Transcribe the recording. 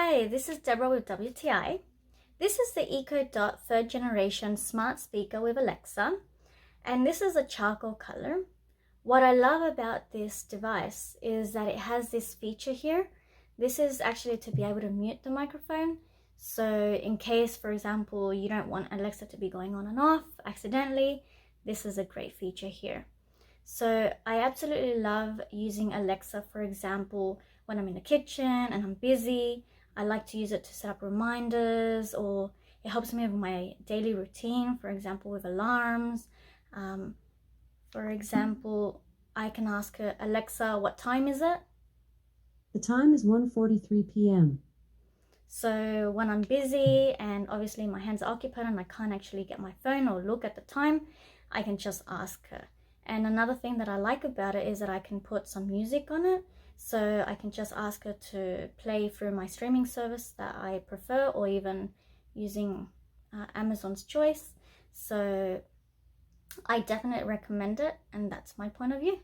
Hi, this is Deborah with WTI. This is the EcoDot 3rd generation smart speaker with Alexa, and this is a charcoal color. What I love about this device is that it has this feature here. This is actually to be able to mute the microphone. So in case, for example, you don't want Alexa to be going on and off accidentally, this is a great feature here. So I absolutely love using Alexa, for example, when I'm in the kitchen and I'm busy. I like to use it to set up reminders, or it helps me with my daily routine, for example, with alarms. For example, I can ask her, Alexa, what time is it? The time is 1:43 p.m. So when I'm busy and obviously my hands are occupied and I can't actually get my phone or look at the time, I can just ask her. And another thing that I like about it is that I can put some music on it. So I can just ask her to play through my streaming service that I prefer, or even using Amazon's Choice. So I definitely recommend it, and that's my point of view.